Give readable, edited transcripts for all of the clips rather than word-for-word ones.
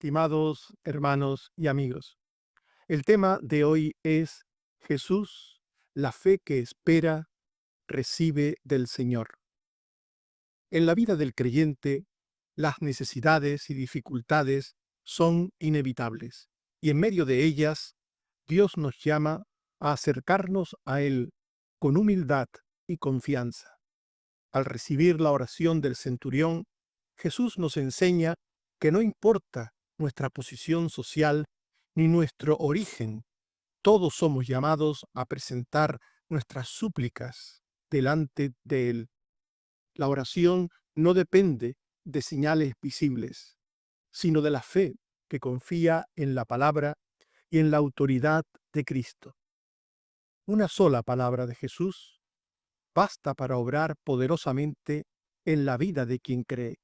Estimados hermanos y amigos, el tema de hoy es Jesús, la fe que espera, recibe del Señor. En la vida del creyente, las necesidades y dificultades son inevitables, y en medio de ellas, Dios nos llama a acercarnos a Él con humildad y confianza. Al recibir la oración del centurión, Jesús nos enseña que no importa nuestra posición social ni nuestro origen, todos somos llamados a presentar nuestras súplicas delante de Él. La oración no depende de señales visibles, sino de la fe que confía en la palabra y en la autoridad de Cristo. Una sola palabra de Jesús basta para obrar poderosamente en la vida de quien cree.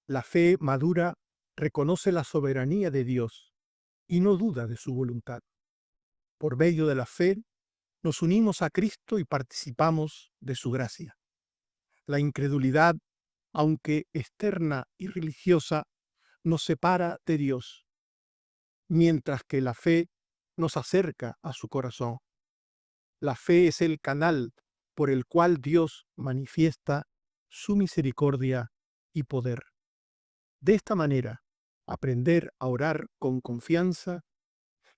La fe madura reconoce la soberanía de Dios y no duda de su voluntad. Por medio de la fe, nos unimos a Cristo y participamos de su gracia. La incredulidad, aunque externa y religiosa, nos separa de Dios, mientras que la fe nos acerca a su corazón. La fe es el canal por el cual Dios manifiesta su misericordia y poder. De esta manera, aprender a orar con confianza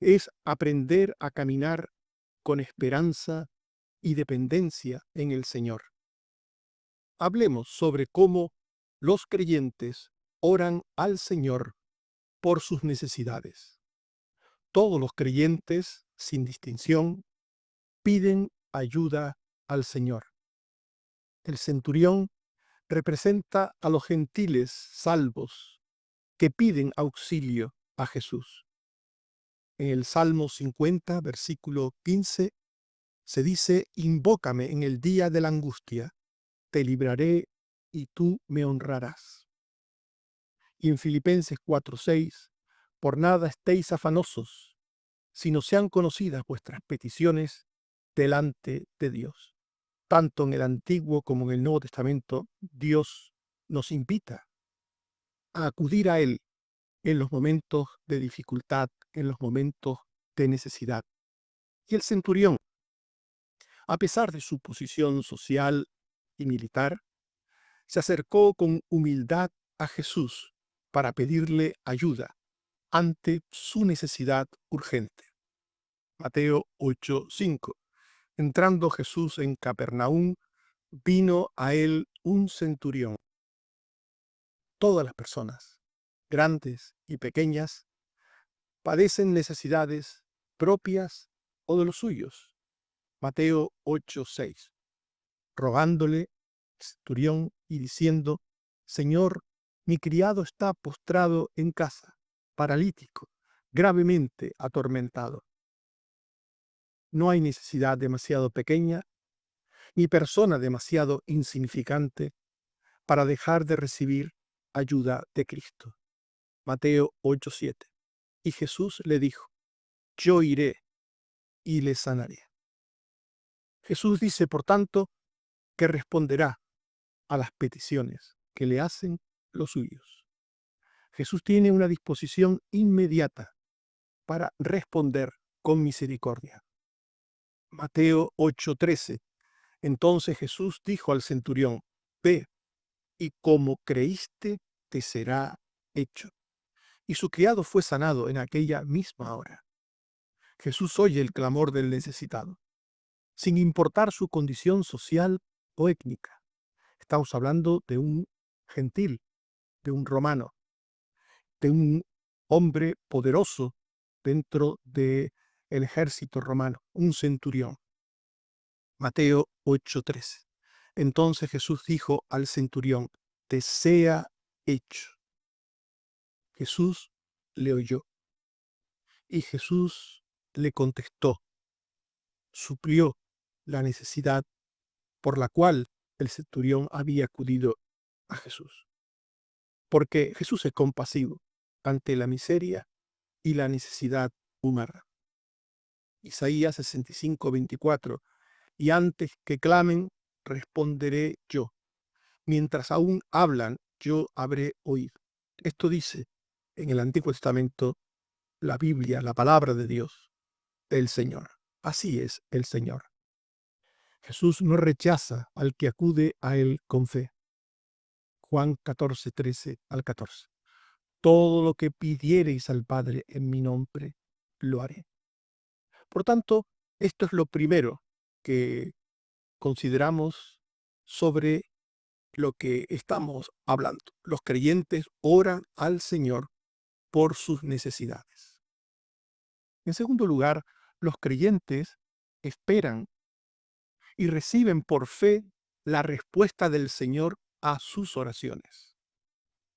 es aprender a caminar con esperanza y dependencia en el Señor. Hablemos sobre cómo los creyentes oran al Señor por sus necesidades. Todos los creyentes, sin distinción, piden ayuda al Señor. El centurión representa a los gentiles salvos que piden auxilio a Jesús. En el Salmo 50, versículo 15, se dice: invócame en el día de la angustia, te libraré y tú me honrarás. Y en Filipenses 4:6, por nada estéis afanosos, sino sean conocidas vuestras peticiones delante de Dios. Tanto en el Antiguo como en el Nuevo Testamento, Dios nos invita a acudir a Él en los momentos de dificultad, en los momentos de necesidad. Y el centurión, a pesar de su posición social y militar, se acercó con humildad a Jesús para pedirle ayuda ante su necesidad urgente. Mateo 8:5. Entrando Jesús en Capernaum, vino a él un centurión. Todas las personas, grandes y pequeñas, padecen necesidades propias o de los suyos. Mateo 8:6. Rogándole el centurión y diciendo: Señor, mi criado está postrado en casa, paralítico, gravemente atormentado. No hay necesidad demasiado pequeña ni persona demasiado insignificante para dejar de recibir ayuda de Cristo. Mateo 8:7. Y Jesús le dijo: yo iré y le sanaré. Jesús dice, por tanto, que responderá a las peticiones que le hacen los suyos. Jesús tiene una disposición inmediata para responder con misericordia. Mateo 8:13. Entonces Jesús dijo al centurión: ve, y como creíste, te será hecho. Y su criado fue sanado en aquella misma hora. Jesús oye el clamor del necesitado, sin importar su condición social o étnica. Estamos hablando de un gentil, de un romano, de un hombre poderoso dentro del ejército romano, un centurión. Mateo 8:13. Entonces Jesús dijo al centurión: te sea hecho. Jesús le oyó y Jesús le contestó, suplió la necesidad por la cual el centurión había acudido a Jesús. Porque Jesús es compasivo ante la miseria y la necesidad humana. Isaías 65:24. Y antes que clamen, responderé yo. Mientras aún hablan, yo habré oído. Esto dice en el Antiguo Testamento, la Biblia, la palabra de Dios, del Señor. Así es el Señor. Jesús no rechaza al que acude a Él con fe. Juan 14, 13 al 14. Todo lo que pidiereis al Padre en mi nombre, lo haré. Por tanto, esto es lo primero que consideramos sobre lo que estamos hablando. Los creyentes oran al Señor por sus necesidades. En segundo lugar, los creyentes esperan y reciben por fe la respuesta del Señor a sus oraciones.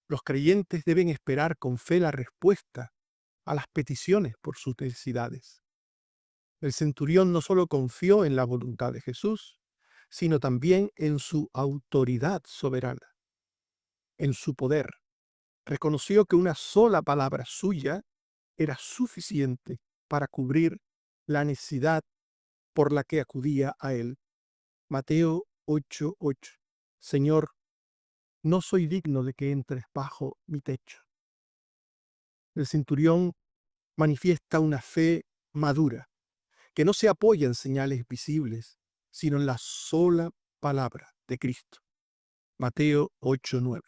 Los creyentes deben esperar con fe la respuesta a las peticiones por sus necesidades. El centurión no solo confió en la voluntad de Jesús, sino también en su autoridad soberana, en su poder. Reconoció que una sola palabra suya era suficiente para cubrir la necesidad por la que acudía a él. Mateo 8:8. Señor, no soy digno de que entres bajo mi techo. El centurión manifiesta una fe madura, que no se apoya en señales visibles, sino en la sola palabra de Cristo. Mateo 8:9.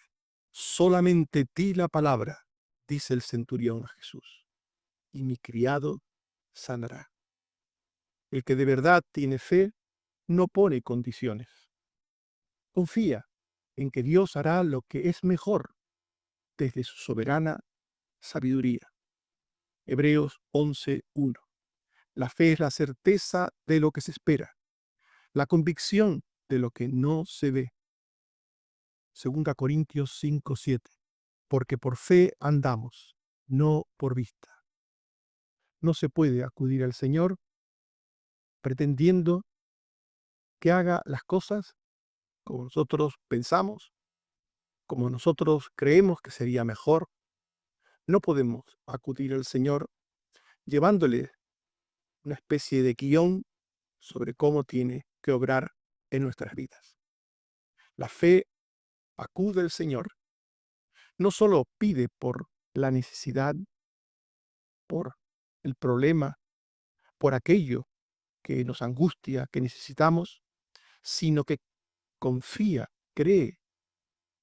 Solamente di la palabra, dice el centurión a Jesús, y mi criado sanará. El que de verdad tiene fe no pone condiciones. Confía en que Dios hará lo que es mejor desde su soberana sabiduría. Hebreos 11:1. La fe es la certeza de lo que se espera, la convicción de lo que no se ve. 2 Corintios 5:7. Porque por fe andamos, no por vista. No se puede acudir al Señor pretendiendo que haga las cosas como nosotros pensamos, como nosotros creemos que sería mejor. No podemos acudir al Señor llevándole una especie de guión sobre cómo tiene que obrar en nuestras vidas. La fe acude al Señor, no solo pide por la necesidad, por el problema, por aquello que nos angustia, que necesitamos, sino que confía, cree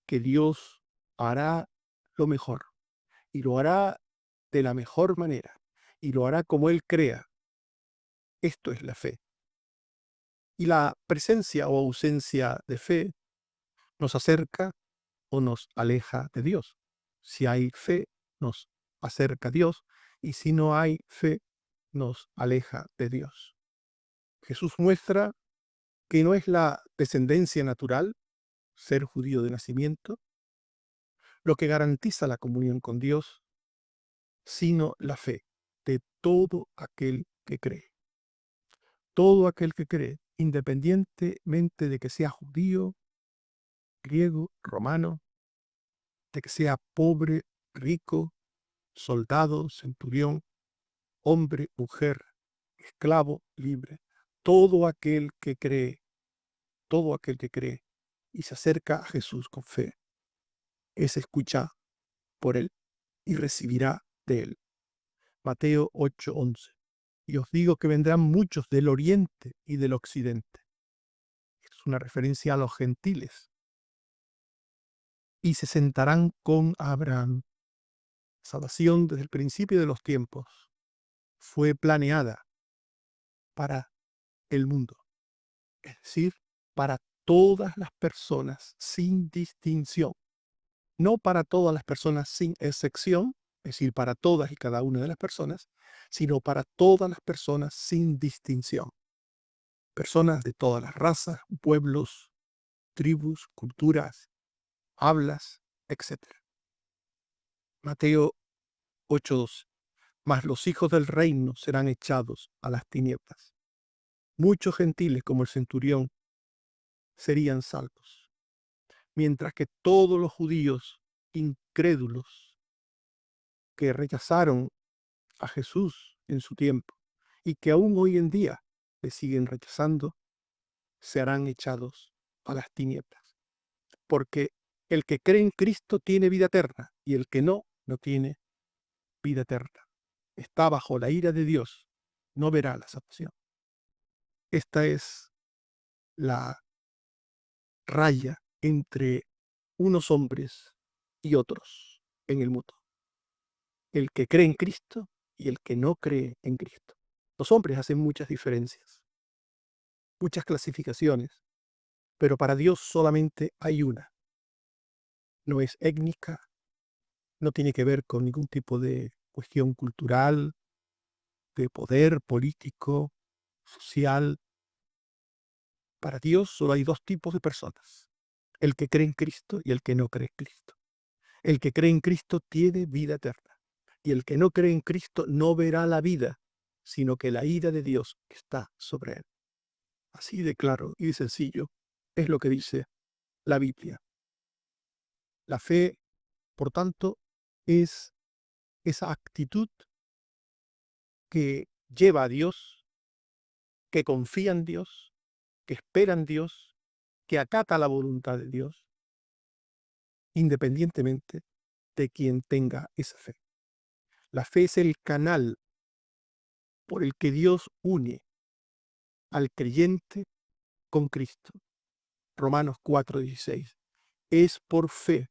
que Dios hará lo mejor y lo hará de la mejor manera y lo hará como Él crea. Esto es la fe. Y la presencia o ausencia de fe nos acerca o nos aleja de Dios. Si hay fe, nos acerca a Dios, y si no hay fe, nos aleja de Dios. Jesús muestra que no es la descendencia natural, ser judío de nacimiento, lo que garantiza la comunión con Dios, sino la fe de todo aquel que cree. Todo aquel que cree, independientemente de que sea judío, griego, romano, de que sea pobre, rico, soldado, centurión, hombre, mujer, esclavo, libre, todo aquel que cree, todo aquel que cree y se acerca a Jesús con fe, es escuchado por él y recibirá de él. Mateo 8:11. Y os digo que vendrán muchos del oriente y del occidente. Esto es una referencia a los gentiles. Y se sentarán con Abraham. Salvación desde el principio de los tiempos fue planeada para el mundo, es decir, para todas las personas sin distinción, no para todas las personas sin excepción, es decir, para todas y cada una de las personas, sino para todas las personas sin distinción. Personas de todas las razas, pueblos, tribus, culturas, hablas, etc. Mateo 8:12. Mas los hijos del reino serán echados a las tinieblas. Muchos gentiles como el centurión serían salvos, mientras que todos los judíos incrédulos que rechazaron a Jesús en su tiempo y que aún hoy en día le siguen rechazando, serán echados a las tinieblas. Porque el que cree en Cristo tiene vida eterna y el que no, no tiene vida eterna. Está bajo la ira de Dios, no verá la salvación. Esta es la raya entre unos hombres y otros en el mundo. El que cree en Cristo y el que no cree en Cristo. Los hombres hacen muchas diferencias, muchas clasificaciones, pero para Dios solamente hay una. No es étnica, no tiene que ver con ningún tipo de cuestión cultural, de poder político, social. Para Dios solo hay dos tipos de personas: el que cree en Cristo y el que no cree en Cristo. El que cree en Cristo tiene vida eterna, y el que no cree en Cristo no verá la vida, sino que la ira de Dios está sobre él. Así de claro y de sencillo es lo que dice la Biblia. La fe, por tanto, es esa actitud que lleva a Dios, que confía en Dios, que espera en Dios, que acata la voluntad de Dios, independientemente de quien tenga esa fe. La fe es el canal por el que Dios une al creyente con Cristo. Romanos 4:16. Es por fe,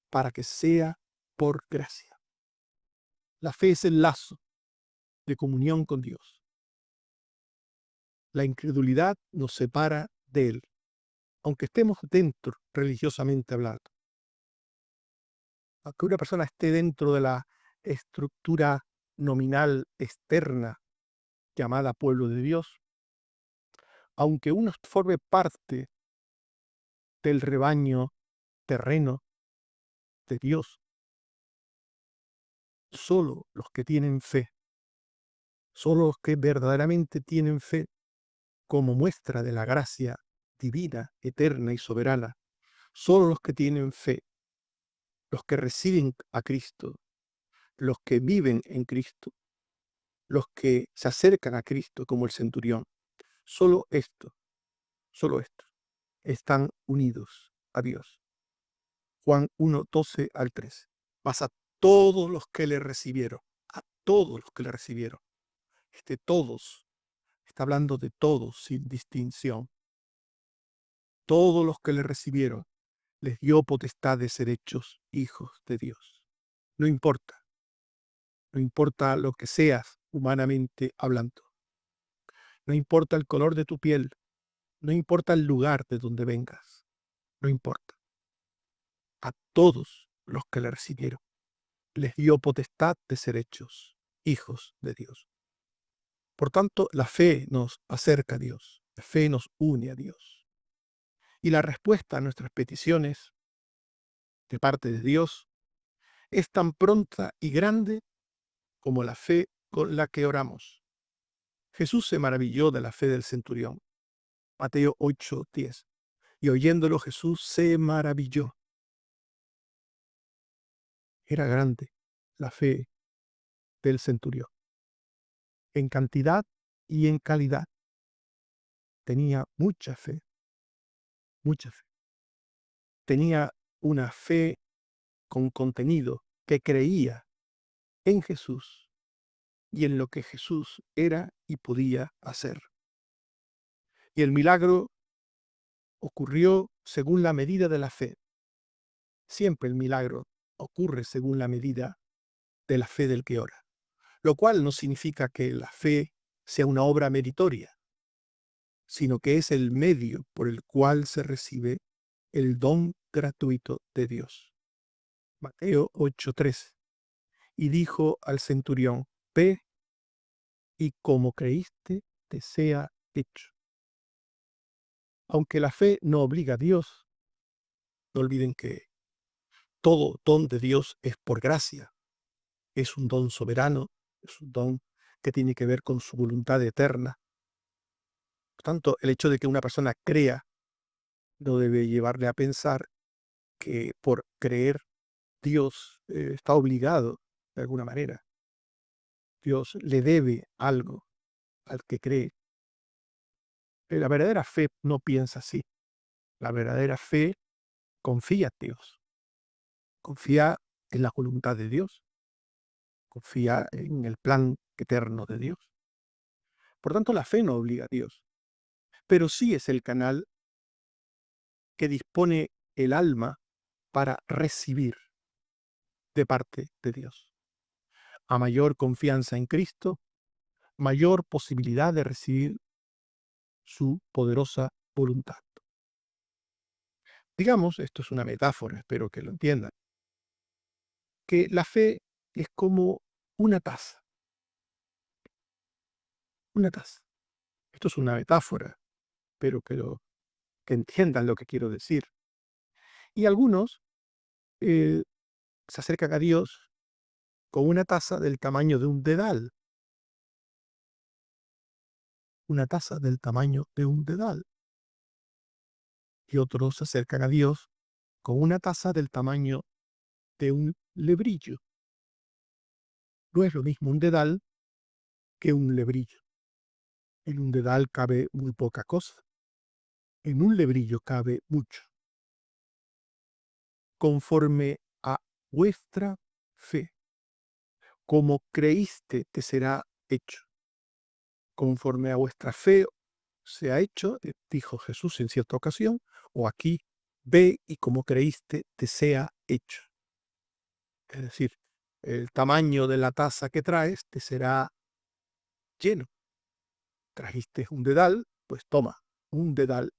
para que sea por gracia. La fe es el lazo de comunión con Dios. La incredulidad nos separa de Él, aunque estemos dentro, religiosamente hablando. Aunque una persona esté dentro de la estructura nominal externa llamada pueblo de Dios, aunque uno forme parte del rebaño terreno de Dios, solo los que tienen fe, solo los que verdaderamente tienen fe como muestra de la gracia divina, eterna y soberana, solo los que tienen fe, los que reciben a Cristo, los que viven en Cristo, los que se acercan a Cristo como el centurión, solo estos están unidos a Dios. Juan 1:12 al 13. Mas a todos los que le recibieron, a todos los que le recibieron, todos, está hablando de todos sin distinción, todos los que le recibieron, les dio potestad de ser hechos hijos de Dios. No importa, no importa lo que seas humanamente hablando, no importa el color de tu piel, no importa el lugar de donde vengas, no importa. A todos los que le recibieron, les dio potestad de ser hechos hijos de Dios. Por tanto, la fe nos acerca a Dios, la fe nos une a Dios. Y la respuesta a nuestras peticiones de parte de Dios es tan pronta y grande como la fe con la que oramos. Jesús se maravilló de la fe del centurión. Mateo 8:10. Y oyéndolo Jesús se maravilló. Era grande la fe del centurión, en cantidad y en calidad. Tenía mucha fe, mucha fe. Tenía una fe con contenido, que creía en Jesús y en lo que Jesús era y podía hacer. Y el milagro ocurrió según la medida de la fe. Siempre el milagro ocurre según la medida de la fe del que ora, lo cual no significa que la fe sea una obra meritoria, sino que es el medio por el cual se recibe el don gratuito de Dios. Mateo 8:13. Y dijo al centurión: ve, y como creíste, te sea hecho. Aunque la fe no obliga a Dios, no olviden que todo don de Dios es por gracia, es un don soberano, es un don que tiene que ver con su voluntad eterna. Por tanto, el hecho de que una persona crea no debe llevarle a pensar que por creer Dios está obligado de alguna manera. Dios le debe algo al que cree. La verdadera fe no piensa así. La verdadera fe confía en Dios, confía en la voluntad de Dios, confía en el plan eterno de Dios. Por tanto, la fe no obliga a Dios, pero sí es el canal que dispone el alma para recibir de parte de Dios. A mayor confianza en Cristo, mayor posibilidad de recibir su poderosa voluntad. Digamos, esto es una metáfora, espero que lo entiendan, que la fe es como una taza, una taza. Esto es una metáfora, pero que entiendan lo que quiero decir. Y algunos se acercan a Dios con una taza del tamaño de un dedal, una taza del tamaño de un dedal. Y otros se acercan a Dios con una taza del tamaño de un lebrillo. No es lo mismo un dedal que un lebrillo. En un dedal cabe muy poca cosa, en un lebrillo cabe mucho. Conforme a vuestra fe, como creíste, te será hecho. Conforme a vuestra fe se ha hecho, dijo Jesús en cierta ocasión, o aquí, ve y como creíste, te sea hecho. Es decir, el tamaño de la taza que traes te será lleno. Trajiste un dedal, pues toma, un dedal.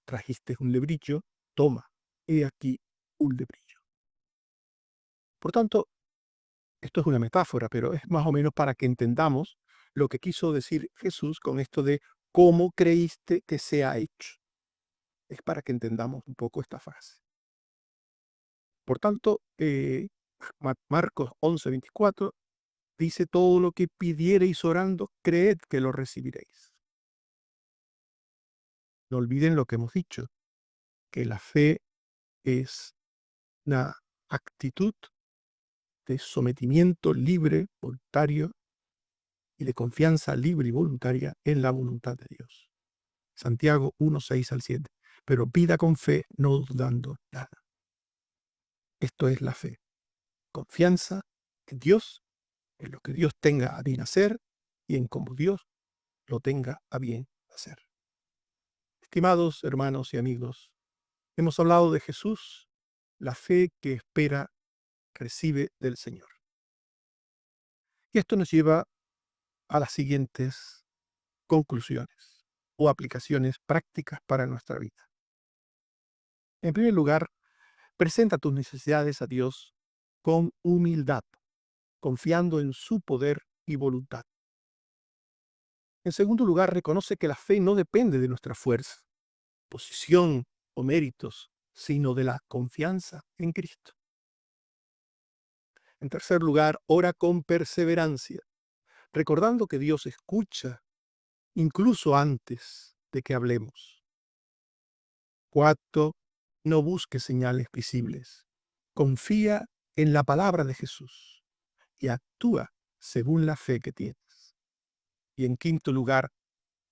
Trajiste un lebrillo, toma, he aquí un lebrillo. Por tanto, esto es una metáfora, pero es más o menos para que entendamos lo que quiso decir Jesús con esto de cómo creíste que sea hecho. Es para que entendamos un poco esta frase. Por tanto, Marcos 11:24 dice: todo lo que pidiereis orando, creed que lo recibiréis. No olviden lo que hemos dicho, que la fe es una actitud de sometimiento libre, voluntario, y de confianza libre y voluntaria en la voluntad de Dios. Santiago 1:6-7. Pero pida con fe, no dudando nada. Esto es la fe. Confianza en Dios, en lo que Dios tenga a bien hacer y en cómo Dios lo tenga a bien hacer. Estimados hermanos y amigos, hemos hablado de Jesús, la fe que espera, recibe del Señor. Y esto nos lleva a las siguientes conclusiones o aplicaciones prácticas para nuestra vida. En primer lugar, presenta tus necesidades a Dios con humildad, confiando en su poder y voluntad. En segundo lugar, reconoce que la fe no depende de nuestra fuerza, posición o méritos, sino de la confianza en Cristo. En tercer lugar, ora con perseverancia, recordando que Dios escucha incluso antes de que hablemos. Cuarto, no busques señales visibles. Confía en la palabra de Jesús y actúa según la fe que tienes. Y en quinto lugar,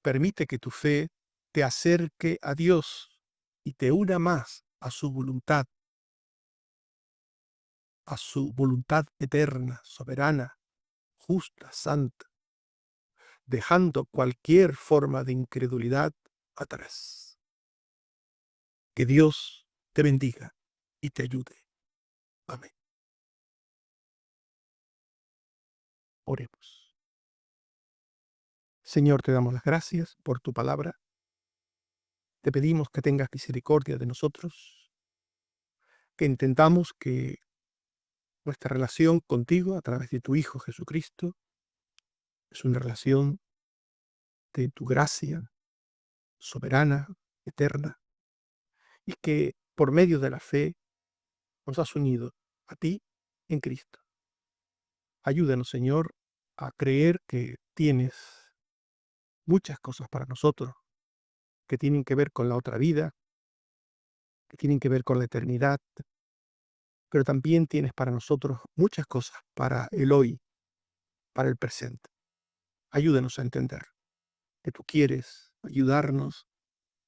permite que tu fe te acerque a Dios y te una más a su voluntad eterna, soberana, justa, santa, dejando cualquier forma de incredulidad atrás. Que Dios te bendiga y te ayude. Amén. Oremos. Señor, te damos las gracias por tu palabra. Te pedimos que tengas misericordia de nosotros, que entendamos que nuestra relación contigo a través de tu Hijo Jesucristo es una relación de tu gracia soberana, eterna, y que por medio de la fe nos has unido a ti en Cristo. Ayúdanos, Señor, a creer que tienes muchas cosas para nosotros que tienen que ver con la otra vida, que tienen que ver con la eternidad, pero también tienes para nosotros muchas cosas para el hoy, para el presente. Ayúdanos a entender que tú quieres ayudarnos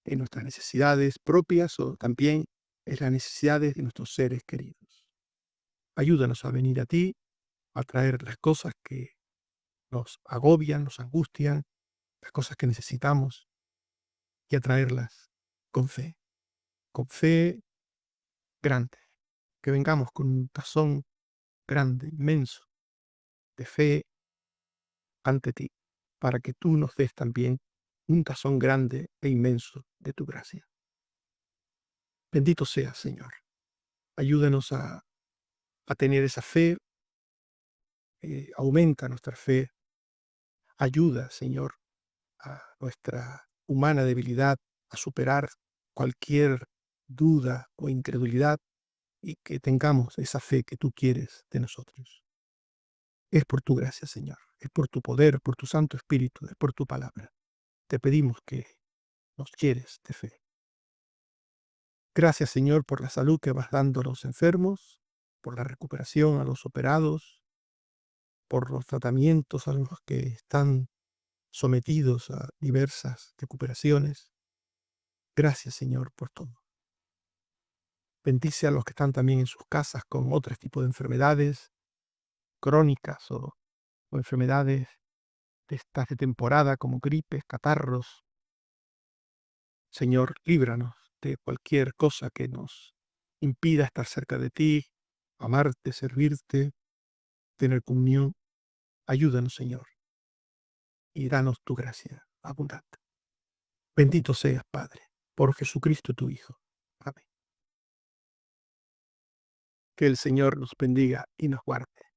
en nuestras necesidades propias o también en las necesidades de nuestros seres queridos. Ayúdanos a venir a ti a traer las cosas que nos agobian, nos angustian, las cosas que necesitamos, y a traerlas con fe grande, que vengamos con un tazón grande, inmenso, de fe ante ti, para que tú nos des también un tazón grande e inmenso de tu gracia. Bendito seas, Señor. Ayúdanos a tener esa fe, aumenta nuestra fe, ayuda, Señor, a nuestra humana debilidad a superar cualquier duda o incredulidad y que tengamos esa fe que tú quieres de nosotros. Es por tu gracia, Señor, es por tu poder, por tu Santo Espíritu, es por tu palabra. Te pedimos que nos quieres de fe. Gracias, Señor, por la salud que vas dando a los enfermos, por la recuperación a los operados, por los tratamientos a los que están sometidos a diversas recuperaciones. Gracias, Señor, por todo. Bendice a los que están también en sus casas con otros tipos de enfermedades crónicas o enfermedades de estas de temporada como gripes, catarros. Señor, líbranos de cualquier cosa que nos impida estar cerca de ti, amarte, servirte, tener comunión. Ayúdanos, Señor, y danos tu gracia abundante. Bendito seas, Padre, por Jesucristo tu Hijo. Amén. Que el Señor nos bendiga y nos guarde.